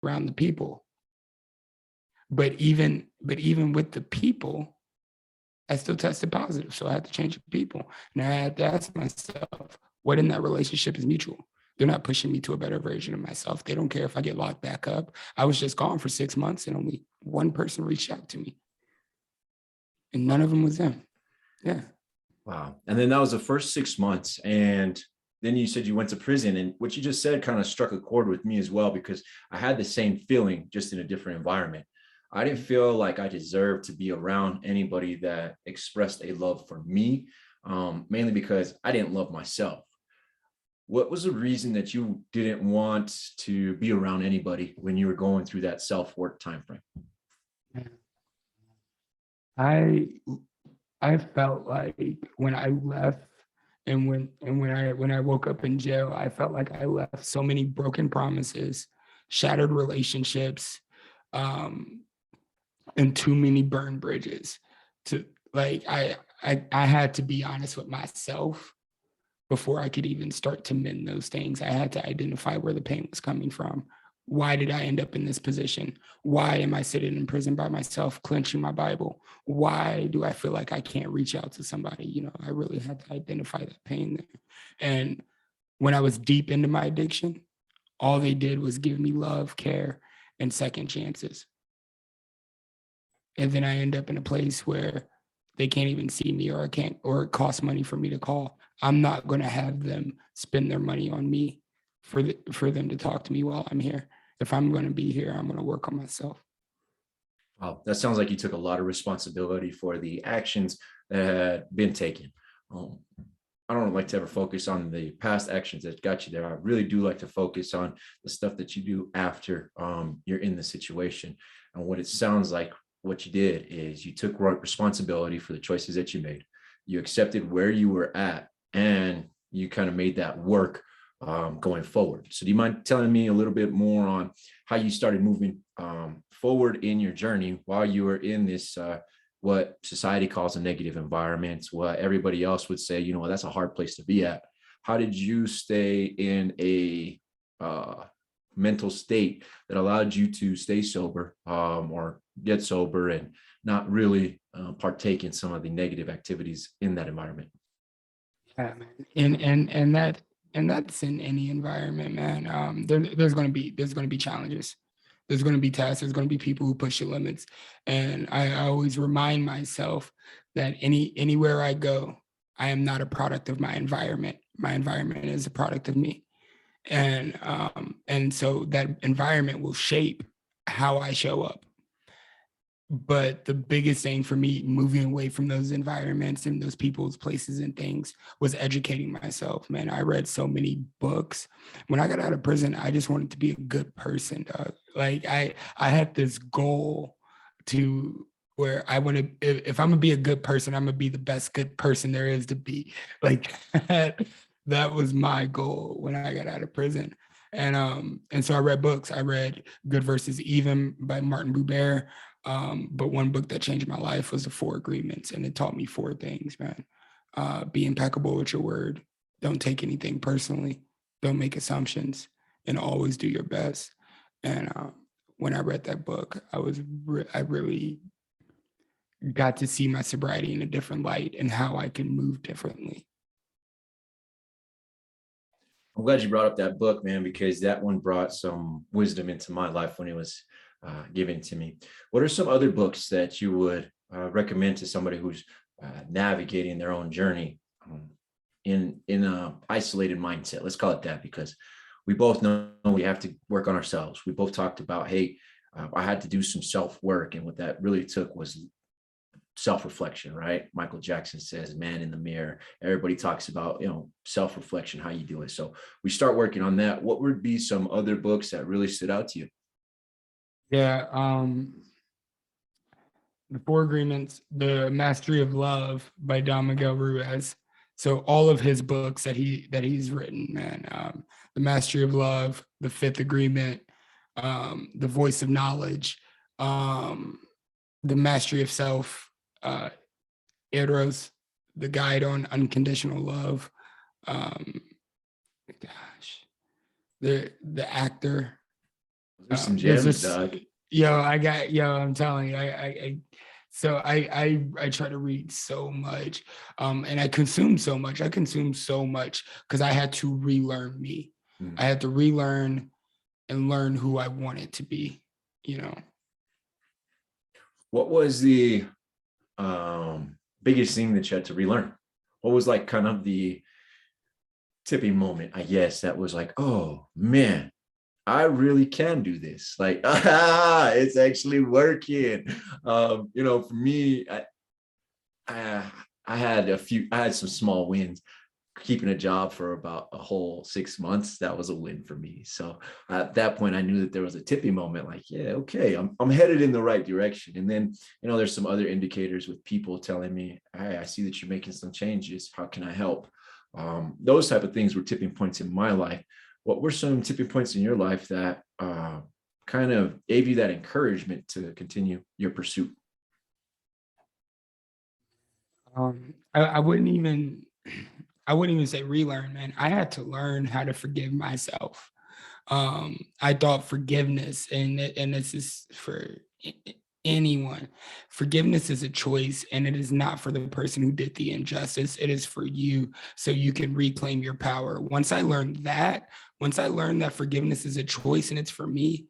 around the people. But even with the people, I still tested positive. So I had to change the people. And I had to ask myself, what in that relationship is mutual? They're not pushing me to a better version of myself. They don't care if I get locked back up. I was just gone for 6 months and only one person reached out to me. And none of them was them. Yeah. Wow. And then that was the first 6 months. And then you said you went to prison, and what you just said kind of struck a chord with me as well, because I had the same feeling, just in a different environment. I didn't feel like I deserved to be around anybody that expressed a love for me, mainly because I didn't love myself. What was the reason that you didn't want to be around anybody when you were going through that self-work timeframe? I I felt like when I left and when I woke up in jail, I felt like I left so many broken promises, shattered relationships, um, and too many burned bridges. To like I had to be honest with myself before I could even start to mend those things. I had to identify where the pain was coming from. Why did I end up in this position? Why am I sitting in prison by myself, clenching my Bible? Why do I feel like I can't reach out to somebody? You know, I really had to identify that pain there. And when I was deep into my addiction, all they did was give me love, care, and second chances. And then I end up in a place where they can't even see me, or it costs money for me to call. I'm not going to have them spend their money on me for them to talk to me while I'm here. If I'm going to be here, I'm going to work on myself. Wow, that sounds like you took a lot of responsibility for the actions that had been taken. Um, I don't like to ever focus on the past actions that got you there. I really do like to focus on the stuff that you do after you're in the situation. And what it sounds like what you did is you took responsibility for the choices that you made. You accepted where you were at, and you kind of made that work going forward. So do you mind telling me a little bit more on how you started moving forward in your journey while you were in this what society calls a negative environment, what everybody else would say, you know, that's a hard place to be at? How did you stay in a mental state that allowed you to stay sober or get sober and not really partake in some of the negative activities in that environment? Yeah, man. And that's in any environment, man. There's going to be challenges. There's going to be tasks. There's going to be people who push your limits. And I always remind myself that anywhere I go, I am not a product of my environment. My environment is a product of me. And so that environment will shape how I show up. But the biggest thing for me moving away from those environments and those people's places and things was educating myself. Man, I read so many books. When I got out of prison, I just wanted to be a good person, dog. Like I had this goal to where I want to, if I'm gonna be a good person, I'm gonna be the best good person there is to be. Like that was my goal when I got out of prison. And so I read books. I read Good versus Even by Martin Buber. But one book that changed my life was The Four Agreements, and it taught me four things, man. Be impeccable with your word. Don't take anything personally. Don't make assumptions, and always do your best. And when I read that book, I really got to see my sobriety in a different light and how I can move differently. I'm glad you brought up that book, man, because that one brought some wisdom into my life when it was given to me. What are some other books that you would recommend to somebody who's navigating their own journey in a isolated mindset? Let's call it that, because we both know we have to work on ourselves. We both talked about, hey, I had to do some self-work, and what that really took was self-reflection, right? Michael Jackson says, man in the mirror. Everybody talks about, you know, self-reflection, how you do it. So we start working on that. What would be some other books that really stood out to you? Yeah, The Four Agreements, The Mastery of Love by Don Miguel Ruiz. So all of his books that he's written, man, The Mastery of Love, The Fifth Agreement, The Voice of Knowledge, The Mastery of Self, Eros, The Guide on Unconditional Love, um, gosh, the actor, There's some There's gems, this, Doug. I'm telling you, I try to read so much, and I consume so much. I consume so much because I had to relearn me. Mm. I had to relearn and learn who I wanted to be. You know, What was the biggest thing that you had to relearn? What was like kind of the tipping moment, I guess, that was like, oh man, I really can do this. Like, it's actually working. For me, I, I had some small wins. Keeping a job for about a whole 6 months, that was a win for me. So at that point, I knew that there was a tipping moment. Like, yeah, okay, I'm headed in the right direction. And then, there's some other indicators with people telling me, hey, I see that you're making some changes. How can I help? Those type of things were tipping points in my life. What were some tipping points in your life that kind of gave you that encouragement to continue your pursuit? I wouldn't even, I wouldn't even say relearn, man. I had to learn how to forgive myself. I thought forgiveness, and this is for anyone. Forgiveness is a choice, and it is not for the person who did the injustice. It is for you, so you can reclaim your power. Once I learned that forgiveness is a choice and it's for me,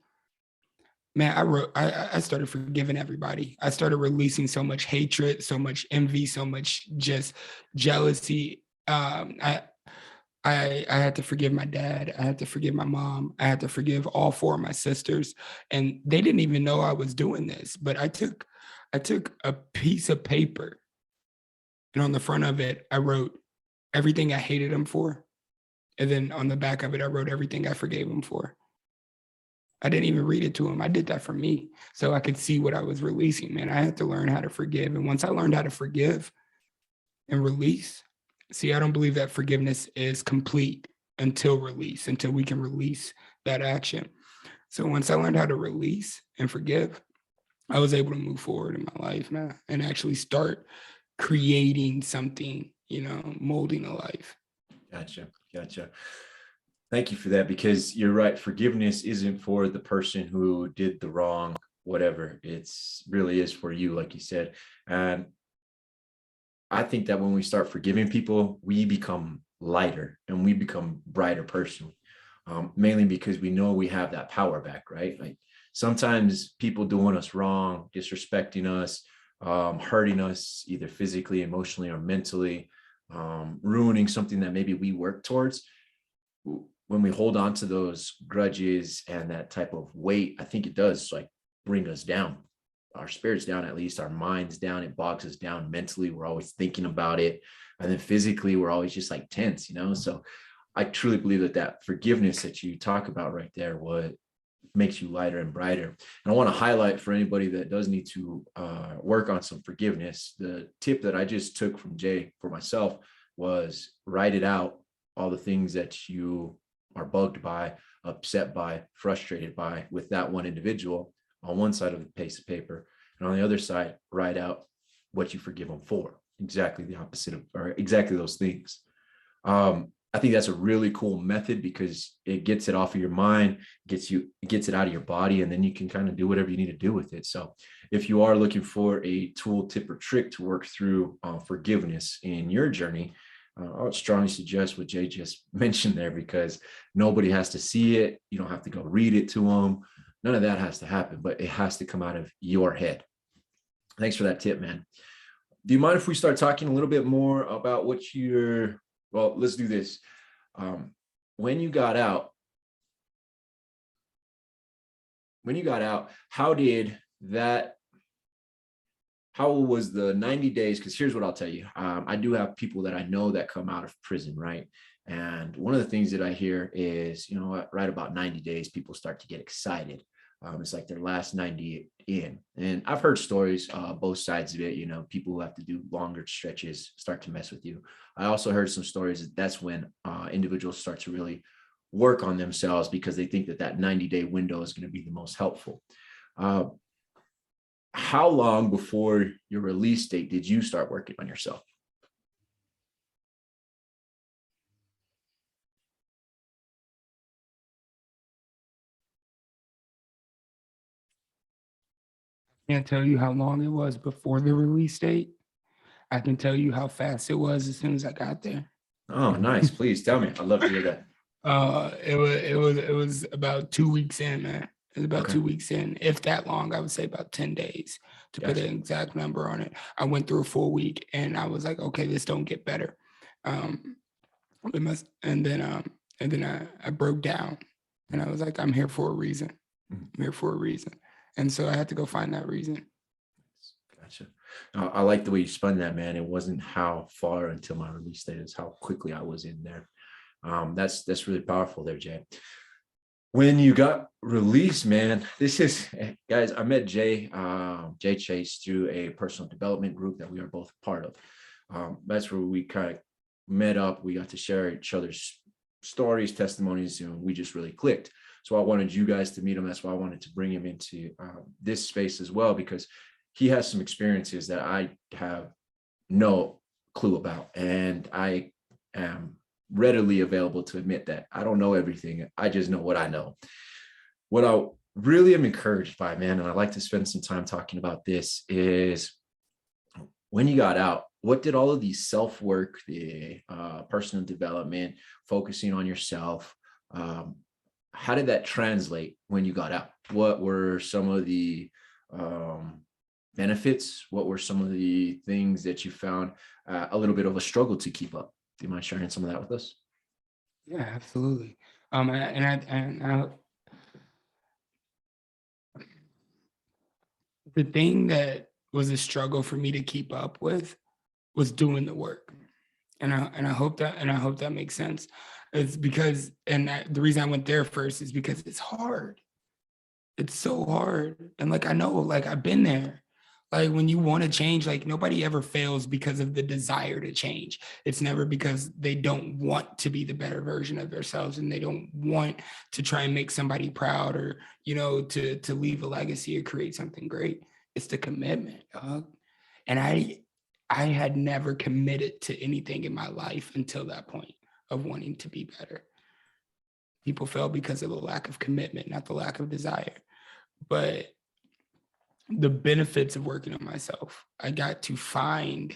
man, I started forgiving everybody. I started releasing so much hatred, so much envy, so much just jealousy. I had to forgive my dad. I had to forgive my mom. I had to forgive all four of my sisters, and they didn't even know I was doing this. But I took a piece of paper, and on the front of it, I wrote everything I hated him for, and then on the back of it, I wrote everything I forgave him for. I didn't even read it to him. I did that for me, so I could see what I was releasing. Man, I had to learn how to forgive, and once I learned how to forgive and release. See, I don't believe that forgiveness is complete until release, until we can release that action. So once I learned how to release and forgive, I was able to move forward in my life, man, and actually start creating something, molding a life. Gotcha. Gotcha. Thank you for that, because you're right. Forgiveness isn't for the person who did the wrong, whatever. It's really is for you, like you said. And I think that when we start forgiving people, we become lighter and we become brighter personally, mainly because we know we have that power back, right? Like sometimes people doing us wrong, disrespecting us, hurting us either physically, emotionally, or mentally, ruining something that maybe we work towards. When we hold on to those grudges and that type of weight, I think it does like bring us down, our spirits down, at least our minds down. It bogs us down mentally. We're always thinking about it. And then physically, we're always just like tense, So I truly believe that forgiveness that you talk about right there, what makes you lighter and brighter. And I want to highlight for anybody that does need to work on some forgiveness. The tip that I just took from Jay for myself was write it out, all the things that you are bugged by, upset by, frustrated by with that one individual on one side of the piece of paper. And on the other side, write out what you forgive them for. Exactly the opposite of, or exactly those things. I think that's a really cool method because it gets it off of your mind, gets it out of your body, and then you can kind of do whatever you need to do with it. So if you are looking for a tool, tip, or trick to work through forgiveness in your journey, I would strongly suggest what Jay just mentioned there, because nobody has to see it. You don't have to go read it to them. None of that has to happen, but it has to come out of your head. Thanks for that tip, man. Do you mind if we start talking a little bit more about well, let's do this. When you got out, how was the 90 days? Because here's what I'll tell you. I do have people that I know that come out of prison, right? And one of the things that I hear is, right about 90 days, people start to get excited. It's like their last 90 in. And I've heard stories, both sides of it, people who have to do longer stretches start to mess with you. I also heard some stories that's when individuals start to really work on themselves because they think that 90-day window is going to be the most helpful. How long before your release date did you start working on yourself? Can't tell you how long it was before the release date. I can tell you how fast it was as soon as I got there. Oh, nice. Please tell me. I'd love to hear that. It was about 2 weeks in, man. It was about Okay. 2 weeks in, if that long. I would say about 10 days to put an Gotcha. exact number on it. I went through a full week and I was like, okay, this don't get better. Um, it must, and then I broke down and I was like, I'm here for a reason. Mhm. I'm here for a reason. And so I had to go find that reason. Gotcha. I like the way you spun that, man. It wasn't how far until my release date, is how quickly I was in there. That's really powerful there, Jay. When you got released, man, this is, guys, I met Jay Chase through a personal development group that we are both part of. That's where we kind of met up. We got to share each other's stories, testimonies, and we just really clicked. So I wanted you guys to meet him. That's why I wanted to bring him into this space as well, because he has some experiences that I have no clue about. And I am readily available to admit that I don't know everything. I just know what I know. What I really am encouraged by, man, and I'd like to spend some time talking about this, is when you got out, what did all of these self-work, the personal development, focusing on yourself, how did that translate when you got out? What were some of the benefits? What were some of the things that you found a little bit of a struggle to keep up? Do you mind sharing some of that with us? Yeah, absolutely. And the thing that was a struggle for me to keep up with was doing the work. And I hope that makes sense. It's because the reason I went there first is because it's hard. It's so hard. And like I know, like I've been there. Like when you want to change, like nobody ever fails because of the desire to change. It's never because they don't want to be the better version of themselves and they don't want to try and make somebody proud or, to leave a legacy or create something great. It's the commitment, dog. And I had never committed to anything in my life until that point of wanting to be better. People fail because of the lack of commitment, not the lack of desire. But the benefits of working on myself, I got to find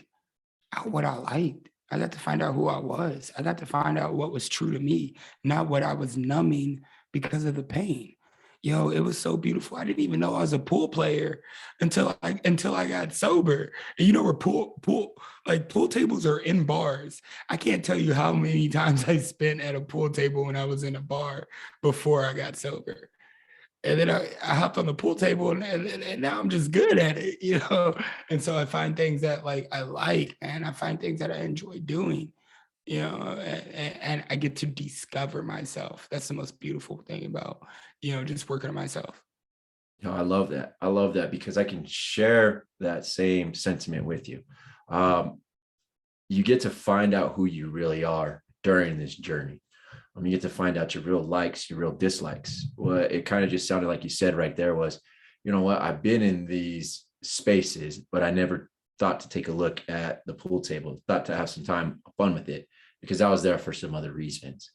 out what I liked. I got to find out who I was. I got to find out what was true to me, not what I was numbing because of the pain. Yo, it was so beautiful. I didn't even know I was a pool player until I got sober. And you know where pool tables are in bars. I can't tell you how many times I spent at a pool table when I was in a bar before I got sober. And then I hopped on the pool table and now I'm just good at it. And so I find things that like I like, and I find things that I enjoy doing, and I get to discover myself. That's the most beautiful thing about, just working on myself. I love that. I love that because I can share that same sentiment with you. Um, you get to find out who you really are during this journey. You get to find out your real likes, your real dislikes. What it kind of just sounded like you said right there was, you know what, I've been in these spaces, but I never thought to take a look at the pool table, thought to have some time fun with it because I was there for some other reasons.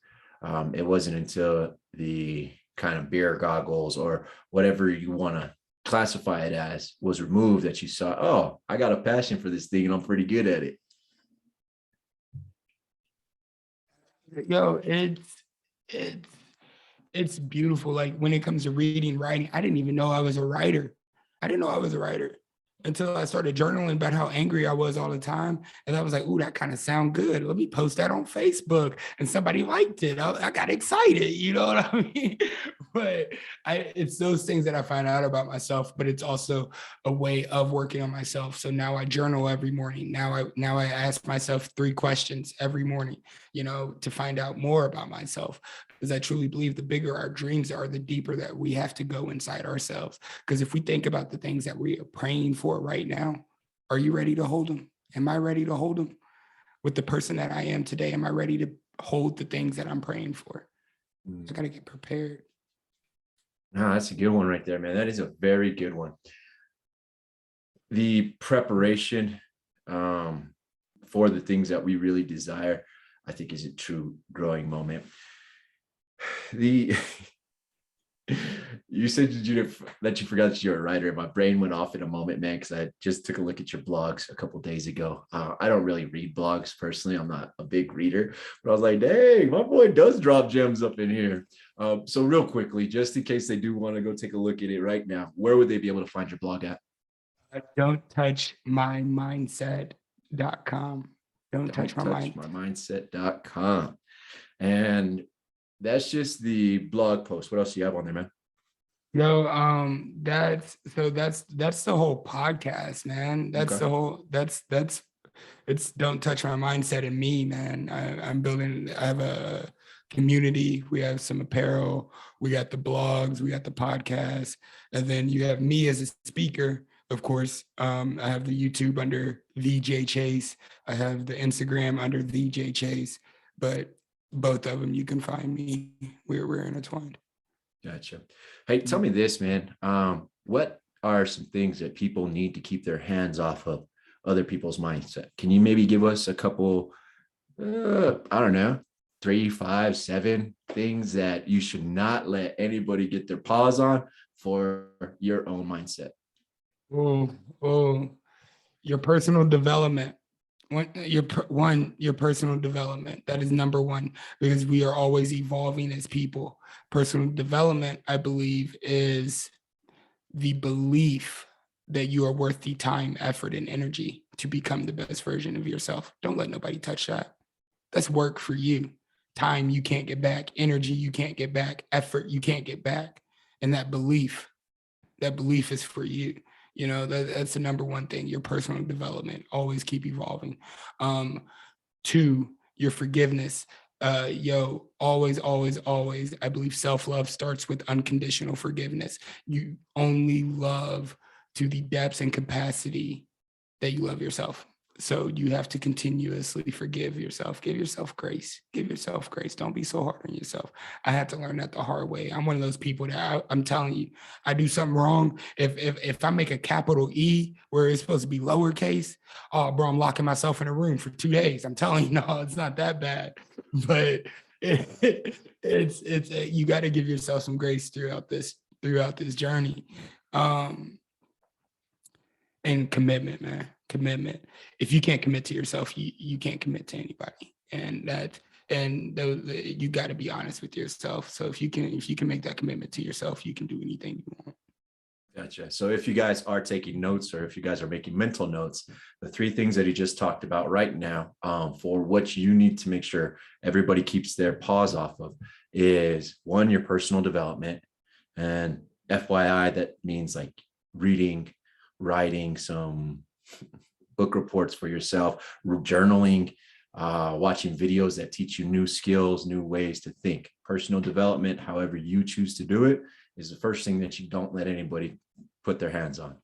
It wasn't until the kind of beer goggles or whatever you want to classify it as was removed that you saw, oh, I got a passion for this thing and I'm pretty good at it. Yo, it's it's beautiful. Like when it comes to reading, writing, I didn't even know I was a writer. I didn't know I was a writer until I started journaling about how angry I was all the time. And I was like, ooh, that kind of sound good. Let me post that on Facebook. And somebody liked it. I got excited, you know what I mean? But it's those things that I find out about myself, but it's also a way of working on myself. So now I journal every morning. Now I ask myself 3 questions every morning, to find out more about myself. Because I truly believe the bigger our dreams are, the deeper that we have to go inside ourselves. Because if we think about the things that we are praying for right now, are you ready to hold them? Am I ready to hold them? With the person that I am today, am I ready to hold the things that I'm praying for? I got to get prepared. No, that's a good one right there, man. That is a very good one. The preparation for the things that we really desire, I think, is a true growing moment. The You said that you forgot that you're a writer. My brain went off in a moment, man, because I just took a look at your blogs a couple days ago. I don't really read blogs personally. I'm not a big reader, but I was like, dang, my boy does drop gems up in here. So real quickly, just in case they do want to go take a look at it right now, where would they be able to find your blog at? Don't touch my mindset.com. Don't touch my mind. Mindset.com. And that's just the blog post. What else do you have on there, man? Yo, that's the whole podcast, man. That's Okay. the whole it's don't touch my mindset and me, man. I'm building, I have a community, we have some apparel, we got the blogs, we got the podcast, and then you have me as a speaker, of course. I have the YouTube under VJ Chase, I have the Instagram under VJ Chase, but both of them you can find me. We're intertwined. Gotcha. Hey, tell me this, man. What are some things that people need to keep their hands off of other people's mindset? Can you maybe give us a couple, I don't know, 3, 5, 7 things that you should not let anybody get their paws on for your own mindset? Oh, your personal development. Your personal development. That is number one, because we are always evolving as people. Personal development, I believe, is the belief that you are worth the time, effort, and energy to become the best version of yourself. Don't let nobody touch that. That's work for you. Time you can't get back, energy you can't get back, effort you can't get back. And that belief is for you. That's the number one thing. Your personal development, always keep evolving. 2, your forgiveness. Always, I believe self-love starts with unconditional forgiveness. You only love to the depths and capacity that you love yourself. So you have to continuously forgive yourself. Give yourself grace. Don't be so hard on yourself. I had to learn that the hard way. I'm one of those people that I'm telling you, I do something wrong. If I make a capital E where it's supposed to be lowercase, oh, bro, I'm locking myself in a room for 2 days. I'm telling you, no, it's not that bad. But it's you got to give yourself some grace throughout this journey. And commitment, man. Commitment. If you can't commit to yourself, you can't commit to anybody. You got to be honest with yourself. So if you can make that commitment to yourself, you can do anything you want. Gotcha. So if you guys are taking notes, or if you guys are making mental notes, the 3 things that he just talked about right now, for what you need to make sure everybody keeps their paws off of, is 1, your personal development. And FYI, that means like reading, writing some book reports for yourself, journaling, watching videos that teach you new skills, new ways to think. Personal development, however you choose to do it, is the first thing that you don't let anybody put their hands on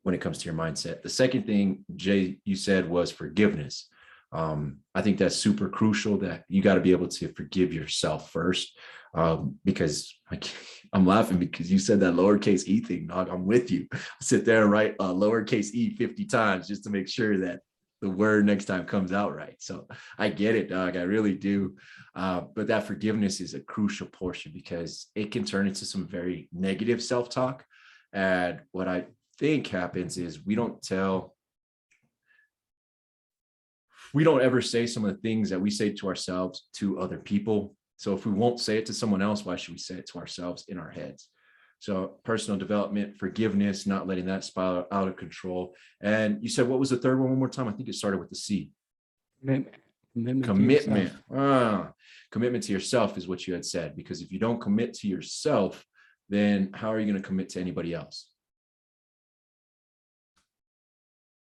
when it comes to your mindset. The second thing, Jay, you said was forgiveness. I think that's super crucial, that you got to be able to forgive yourself first, because I'm laughing because you said that lowercase e thing, dog. I'm with you. I sit there and write lowercase e 50 times just to make sure that the word next time comes out right. So I get it, dog. I really do. But that forgiveness is a crucial portion, because it can turn into some very negative self-talk. And what I think happens is we don't ever say some of the things that we say to ourselves to other people. So if we won't say it to someone else, why should we say it to ourselves in our heads? So personal development, forgiveness, not letting that spiral out of control. And you said, what was the third one more time? I think it started with the C. Commitment. Commitment to yourself is what you had said, because if you don't commit to yourself, then how are you going to commit to anybody else?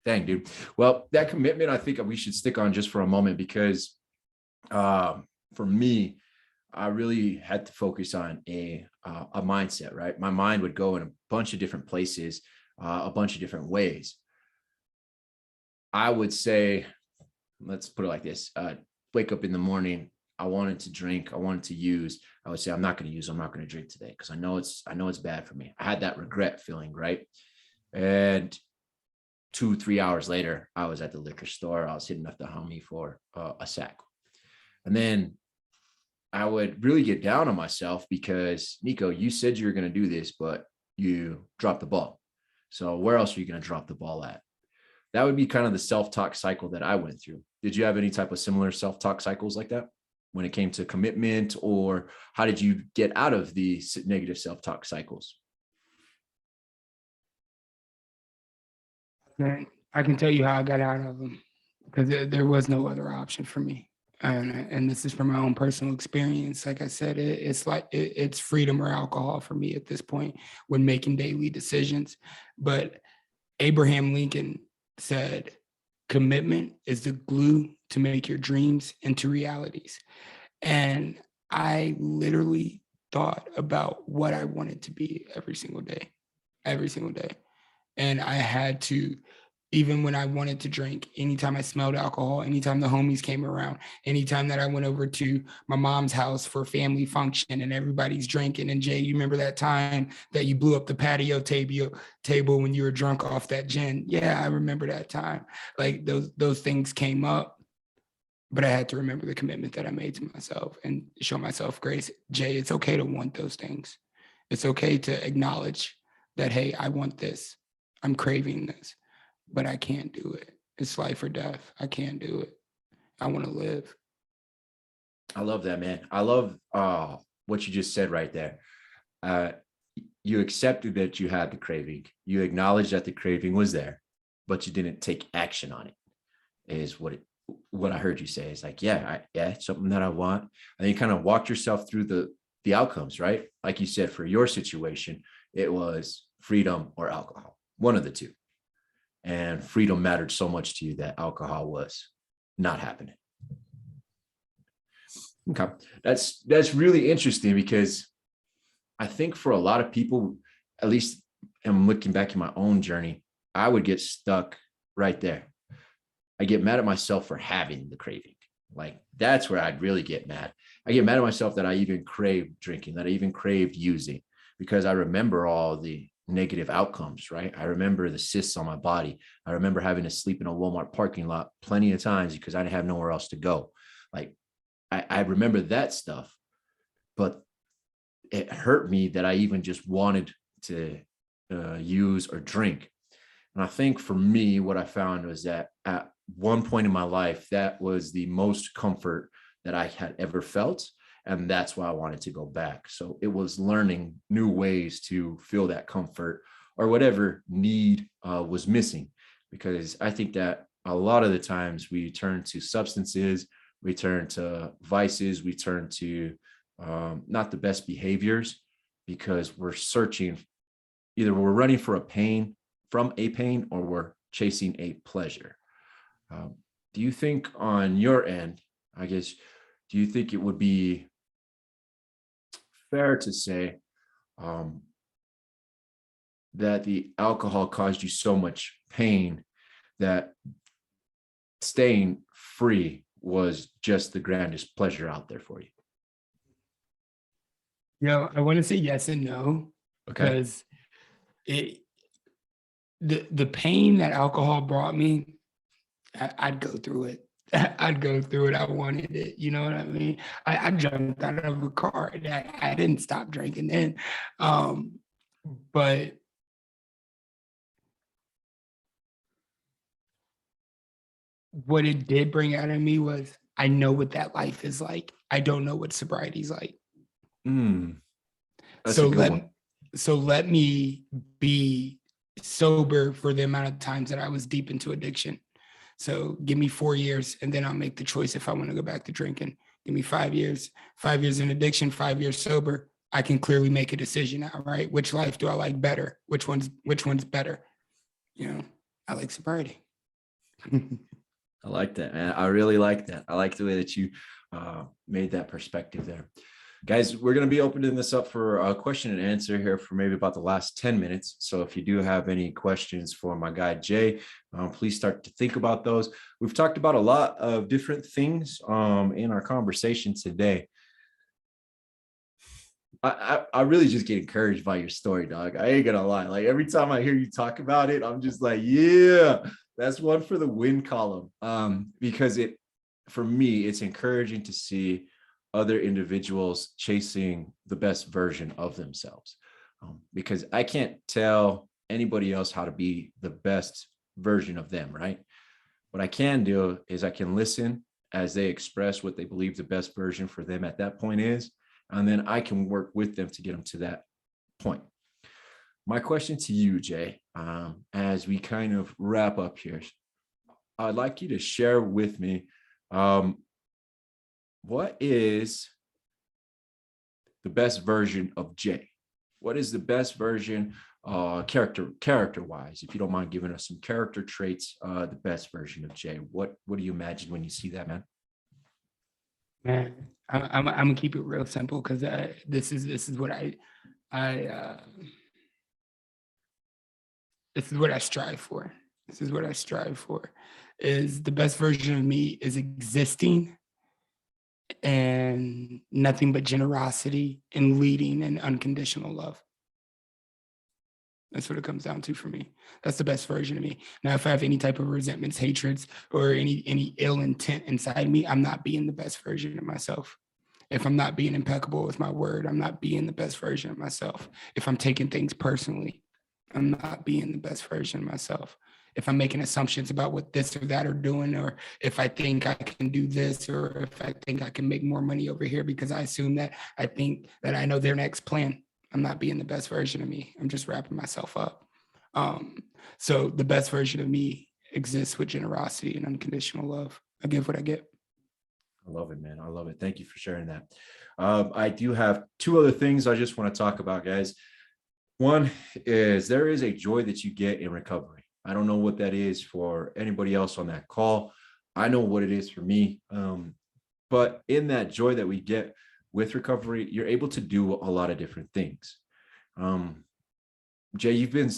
Dang, dude. Well, that commitment, I think we should stick on just for a moment, because for me, I really had to focus on a mindset, right? My mind would go in a bunch of different places, a bunch of different ways. I would say, let's put it like this. Wake up in the morning, I wanted to drink, I wanted to use. I would say, I'm not going to use, I'm not going to drink today, because I know it's bad for me. I had that regret feeling, right? And 2-3 hours later, I was at the liquor store. I was hitting up the homie for a sack. And then I would really get down on myself because, Nico, you said you were going to do this, but you dropped the ball. So where else are you going to drop the ball at? That would be kind of the self-talk cycle that I went through. Did you have any type of similar self-talk cycles like that when it came to commitment, or how did you get out of the negative self-talk cycles? And I can tell you how I got out of them because there was no other option for me. And this is from my own personal experience. Like I said, it's like it's freedom or alcohol for me at this point when making daily decisions. But Abraham Lincoln said, commitment is the glue to make your dreams into realities. And I literally thought about what I wanted to be every single day. And I had to, even when I wanted to drink, anytime I smelled alcohol, anytime the homies came around, anytime that I went over to my mom's house for a family function and everybody's drinking. And Jay, you remember that time that you blew up the patio table when you were drunk off that gin? Yeah, I remember that time. Like those things came up, but I had to remember the commitment that I made to myself and show myself grace. Jay, it's okay to want those things. It's okay to acknowledge that, hey, I want this. I'm craving this, but I can't do it. It's life or death. I can't do it. I want to live. I love that, man. I love what you just said right there. Uh, you accepted that you had the craving. You acknowledged that the craving was there, but you didn't take action on it. Is what I heard you say. Is like, yeah, it's something that I want. And you kind of walked yourself through the outcomes, right? Like you said, for your situation, it was freedom or alcohol, one of the two. And freedom mattered so much to you that alcohol was not happening. Okay, that's really interesting because I think for a lot of people, at least I'm looking back in my own journey, I would get stuck right there. I get mad at myself for having the craving. Like that's where I'd really get mad. I get mad at myself that I even craved drinking, that I even craved using, because I remember all the negative outcomes, right? I remember the cysts on my body. I remember having to sleep in a Walmart parking lot plenty of times because I didn't have nowhere else to go. Like I remember that stuff, but it hurt me that I even just wanted to use or drink. And I think for me, what I found was that at one point in my life, that was the most comfort that I had ever felt. And that's why I wanted to go back. So it was learning new ways to feel that comfort or whatever need was missing. Because I think that a lot of the times we turn to substances, we turn to vices, we turn to not the best behaviors because we're searching, either we're running for a pain, from a pain, or we're chasing a pleasure. Do you think on your end, I guess, do you think it would be fair to say that the alcohol caused you so much pain that staying free was just the grandest pleasure out there for you? I want to say yes and no, Okay. because the pain that alcohol brought me, I'd go through it. I'd go through it. I wanted it. You know what I mean? I jumped out of a car. I didn't stop drinking then. But what it did bring out of me was I know what that life is like. I don't know what sobriety is like. That's a good one. So let me be sober for the amount of times that I was deep into addiction. So give me 4 years and then I'll make the choice if I want to go back to drinking. Give me 5 years, 5 years in addiction, 5 years sober. I can clearly make a decision now, right? Which life do I like better? Which one's better? I like sobriety. I like that, man. I really like that. I like the way that you made that perspective there. Guys, we're going to be opening this up for a question and answer here for maybe about the last 10 minutes. So if you do have any questions for my guy, Jay, please start to think about those. We've talked about a lot of different things in our conversation today. I really just get encouraged by your story, dog. I ain't gonna lie. Like every time I hear you talk about it, I'm just like, yeah, that's one for the win column. Because for me, it's encouraging to see other individuals chasing the best version of themselves. Because I can't tell anybody else how to be the best version of them, right? What I can do is I can listen as they express what they believe the best version for them at that point is, and then I can work with them to get them to that point. My question to you, Jay, as we kind of wrap up here, I'd like you to share with me what is the best version of Jay? What is the best version character wise? If you don't mind giving us some character traits, the best version of Jay. What do you imagine when you see that, man? Man, I'm gonna keep it real simple because this is what I this is what I strive for. This is what I strive for. Is the best version of me is existing and nothing but generosity and leading and unconditional love. That's what it comes down to for me. That's the best version of me. Now, if I have any type of resentments, hatreds, or any ill intent inside me, I'm not being the best version of myself. If I'm not being impeccable with my word, I'm not being the best version of myself. If I'm taking things personally, I'm not being the best version of myself. If I'm making assumptions about what this or that are doing, or if I think I can do this, or if I think I can make more money over here because I assume that I think that I know their next plan, I'm not being the best version of me. I'm just wrapping myself up. So the best version of me exists with generosity and unconditional love. I give what I get. I love it, man. I love it. Thank you for sharing that. I do have two other things I just want to talk about, guys. One is there is a joy that you get in recovery. I don't know what that is for anybody else on that call. I know what it is for me. But in that joy that we get with recovery, you're able to do a lot of different things. Jay, you've been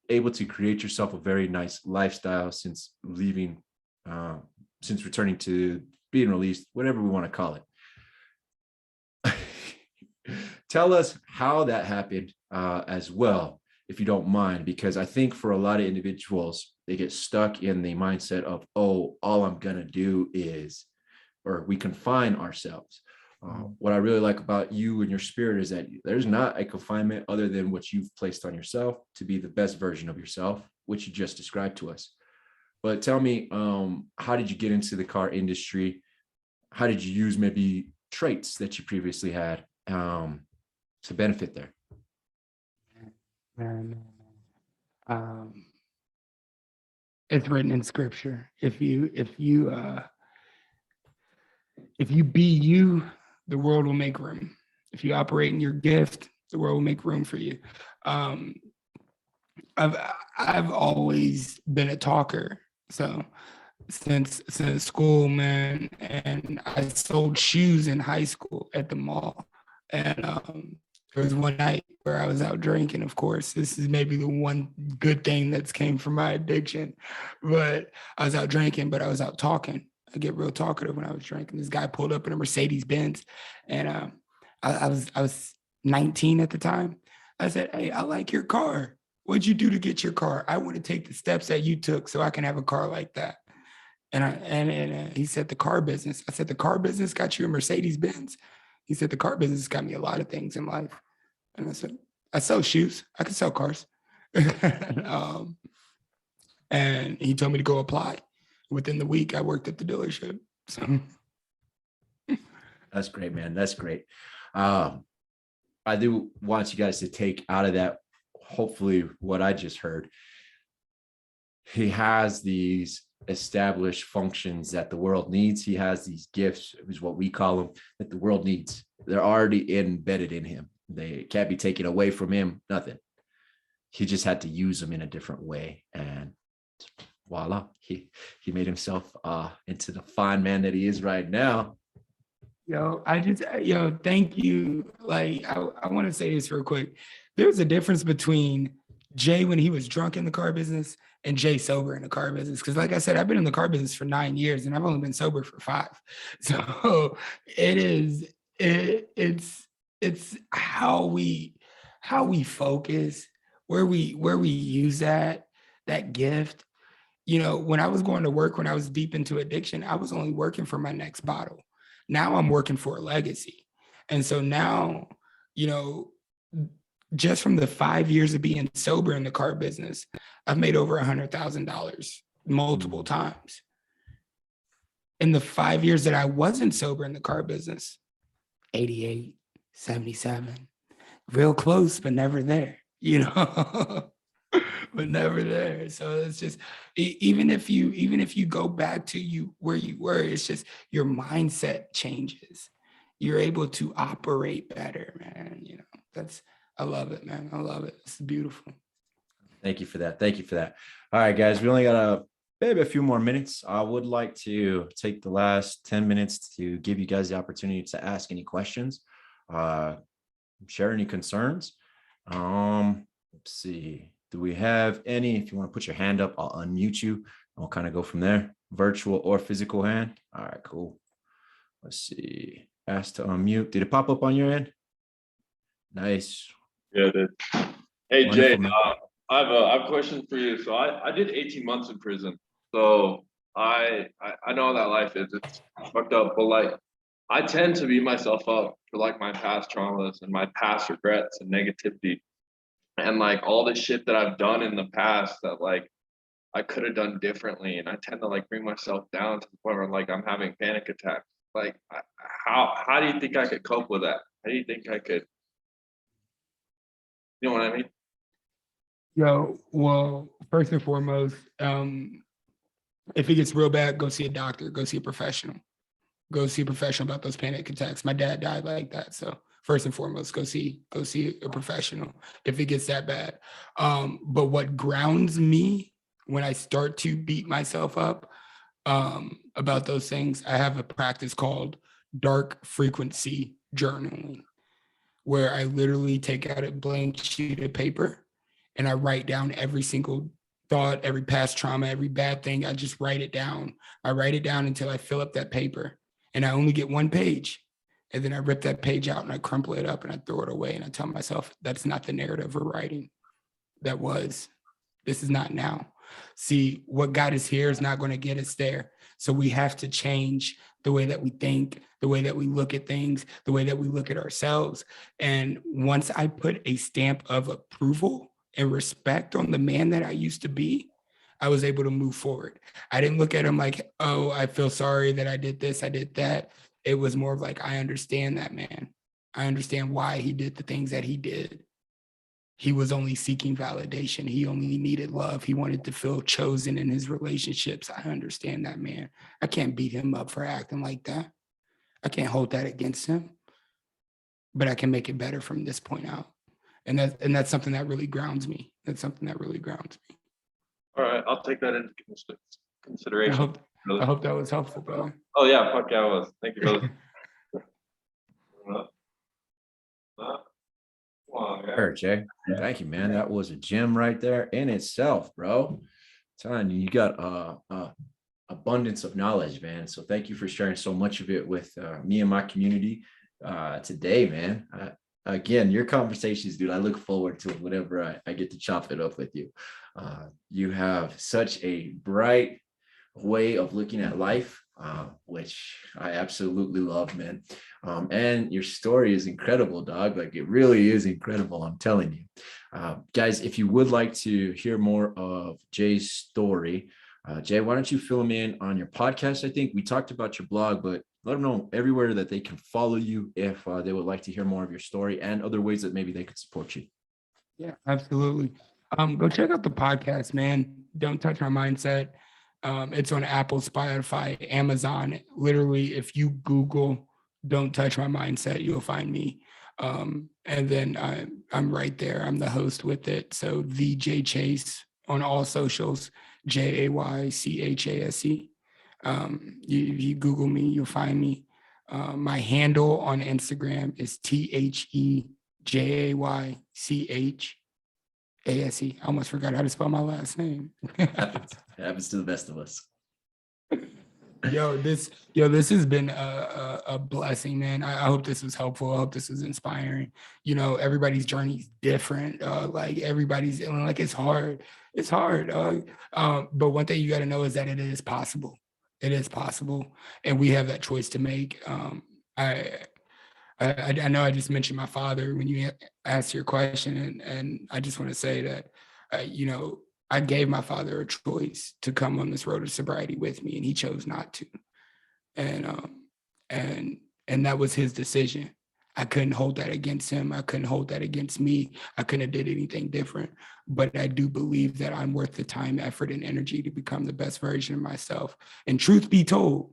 able to create yourself a very nice lifestyle since leaving, since returning to being released, whatever we want to call it. Tell us how that happened as well, if you don't mind, because I think for a lot of individuals, they get stuck in the mindset of, oh, all I'm going to do is, or we confine ourselves. What I really like about you and your spirit is that there's not a confinement other than what you've placed on yourself to be the best version of yourself, which you just described to us. But tell me, how did you get into the car industry? How did you use maybe traits that you previously had to benefit there? It's written in scripture. If you be you, the world will make room. If you operate in your gift, the world will make room for you. I've always been a talker. So since school, man, and I sold shoes in high school at the mall. And there was one night where I was out drinking. Of course, this is maybe the one good thing that's came from my addiction. But I was out drinking, but I was out talking. I get real talkative when I was drinking. This guy pulled up in a Mercedes Benz, and I was 19 at the time. I said, "Hey, I like your car. What'd you do to get your car? I want to take the steps that you took so I can have a car like that." And he said, "The car business." I said, "The car business got you a Mercedes Benz?" He said, "The car business got me a lot of things in life." And I said, "I sell shoes. I can sell cars." And he told me to go apply. Within the week, I worked at the dealership. So That's great, man. That's great. I do want you guys to take out of that, hopefully, what I just heard. He has these established functions that the world needs. He has these gifts, is what we call them, that the world needs. They're already embedded in him. They can't be taken away from him, nothing. He just had to use them in a different way. And voila, he made himself into the fine man that he is right now. Thank you. Like, I want to say this real quick. There's a difference between Jay when he was drunk in the car business and Jay sober in the car business. Because like I said, I've been in the car business for 9 years and I've only been sober for 5. So it's how we focus, where we use that gift. When I was going to work, when I was deep into addiction, I was only working for my next bottle. Now I'm working for a legacy. And so now, you know, just from the 5 years of being sober in the car business, I've made over $100,000 multiple times. In the 5 years that I wasn't sober in the car business, 88, 77, real close, but never there, you know, but never there. So it's just, even if you go back to you where you were, it's just your mindset changes. You're able to operate better, man. You know, I love it, man. I love it. It's beautiful. Thank you for that. Thank you for that. All right, guys, we only got maybe a few more minutes. I would like to take the last 10 minutes to give you guys the opportunity to ask any questions, share any concerns. Let's see. Do we have any? If you want to put your hand up, I'll unmute you. I'll kind of go from there, virtual or physical hand. All right, cool. Let's see. Ask to unmute. Did it pop up on your end? Nice. Yeah, it did. Hey, Wonderful, Jay, man. I have a question for you. So I did 18 months in prison. So I know how that life is. It's fucked up, but like I tend to beat myself up for like my past traumas and my past regrets and negativity. And like all the shit that I've done in the past that like I could have done differently. And I tend to like bring myself down to the point where like I'm having panic attacks. Like how do you think I could cope with that? How do you think I could, you know what I mean? Yo, well, first and foremost, if it gets real bad, go see a doctor, go see a professional. Go see a professional about those panic attacks. My dad died like that. So first and foremost, go see a professional if it gets that bad. But what grounds me when I start to beat myself up about those things, I have a practice called dark frequency journaling, where I literally take out a blank sheet of paper and I write down every single thought, every past trauma, every bad thing. I just write it down. I write it down until I fill up that paper, and I only get one page. And then I rip that page out and I crumple it up and I throw it away. And I tell myself, that's not the narrative we're writing. This is not now. See, what got us here is not going to get us there. So we have to change the way that we think, the way that we look at things, the way that we look at ourselves. And once I put a stamp of approval and respect on the man that I used to be, I was able to move forward. I didn't look at him like, oh, I feel sorry that I did this, I did that. It was more of like, I understand that man. I understand why he did the things that he did. He was only seeking validation. He only needed love. He wanted to feel chosen in his relationships. I understand that man. I can't beat him up for acting like that. I can't hold that against him, but I can make it better from this point out. And that's something that really grounds me. That's something that really grounds me. All right, I'll take that into consideration. I hope that was helpful, brother. Oh yeah, fuck yeah, it was. Thank you, brother. Sure, Jay. Thank you, man. That was a gem right there in itself, bro. I'm telling you, you got abundance of knowledge, man. So thank you for sharing so much of it with me and my community today, man. Again, your conversations, dude, I look forward to whenever I get to chop it up with you. You have such a bright way of looking at life, which I absolutely love, man. And your story is incredible, dog. Like, it really is incredible. I'm telling you. Guys, if you would like to hear more of Jay's story, Jay, why don't you fill them in on your podcast? I think we talked about your blog, but let them know everywhere that they can follow you if they would like to hear more of your story and other ways that maybe they could support you. Yeah, absolutely. Go check out the podcast, man. Don't Touch My Mindset. It's on Apple, Spotify, Amazon. Literally, if you Google Don't Touch My Mindset, you'll find me. And then I'm right there. I'm the host with it. So the Jay Chase on all socials, JAYCHASE. You Google me, you'll find me. My handle on Instagram is THEJAYCHASE. I almost forgot how to spell my last name. Happens to the best of us. This has been a blessing, man. I hope this was helpful. I hope this was inspiring. You know, everybody's journey is different. Like everybody's like, it's hard. But one thing you got to know is that it is possible. It is possible, and we have that choice to make. I, I know I just mentioned my father when you asked your question, and I just want to say that, you know, I gave my father a choice to come on this road of sobriety with me, and he chose not to, and and and that was his decision. I couldn't hold that against him. I couldn't hold that against me. I couldn't have did anything different. But I do believe that I'm worth the time, effort, and energy to become the best version of myself. And truth be told,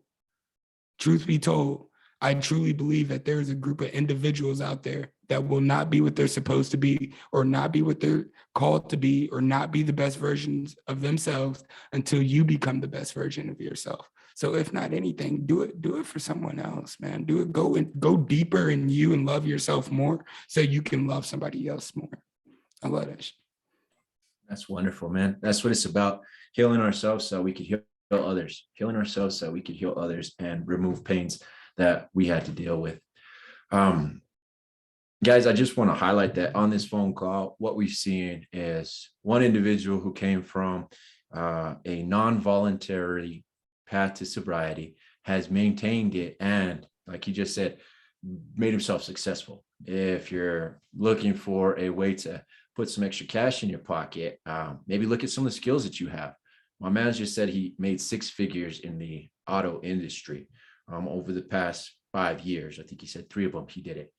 I truly believe that there's a group of individuals out there that will not be what they're supposed to be, or not be what they're called to be, or not be the best versions of themselves until you become the best version of yourself. So if not anything, do it for someone else, man. Do it, go deeper in you and love yourself more so you can love somebody else more. I love that shit. That's wonderful, man. That's what it's about. Healing ourselves so we could heal others, healing ourselves so we could heal others and remove pains that we had to deal with. Guys, I just want to highlight that on this phone call, what we've seen is one individual who came from a non-voluntary path to sobriety, has maintained it, and like he just said, made himself successful. If you're looking for a way to put some extra cash in your pocket, maybe look at some of the skills that you have. My manager said he made 6 figures in the auto industry over the past 5 years. I think he said 3 of them he did it.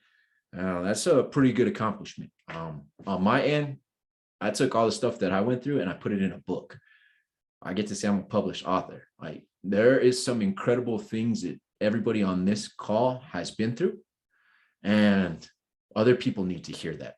That's a pretty good accomplishment. On my end, I took all the stuff that I went through and I put it in a book. I get to say I'm a published author. Like, there is some incredible things that everybody on this call has been through, and other people need to hear that.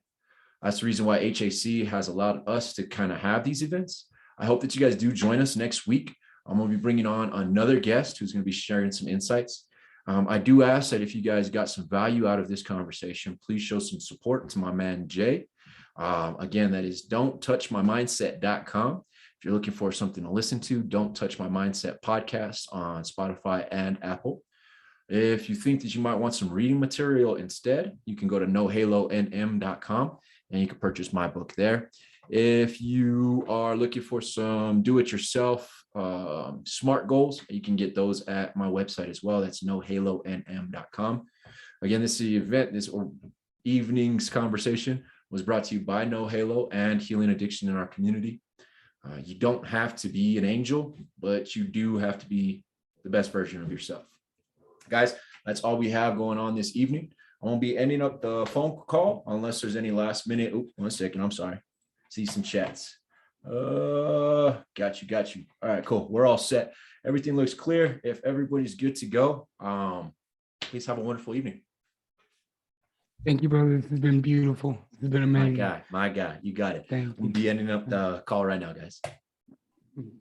That's the reason why HAC has allowed us to kind of have these events. I hope that you guys do join us next week. I'm going to be bringing on another guest who's going to be sharing some insights. I do ask that if you guys got some value out of this conversation, please show some support to my man, Jay. Again, that is don'ttouchmymindset.com. If you're looking for something to listen to, Don't Touch My Mindset podcast on Spotify and Apple. If you think that you might want some reading material instead, you can go to nohalonm.com and you can purchase my book there. If you are looking for some do-it-yourself SMART goals, you can get those at my website as well. That's nohalonm.com. Again, this event, this evening's conversation was brought to you by No Halo and Healing Addiction in Our Community. You don't have to be an angel, but you do have to be the best version of yourself. Guys, that's all we have going on this evening. I won't be ending up the phone call unless there's any last minute. Oh, 1 second. I'm sorry. See some chats. Got you. All right, cool. We're all set. Everything looks clear. If everybody's good to go, please have a wonderful evening. Thank you, brother. This has been beautiful. This has been amazing. My guy, you got it. Thank you. We'll be ending up the call right now, guys.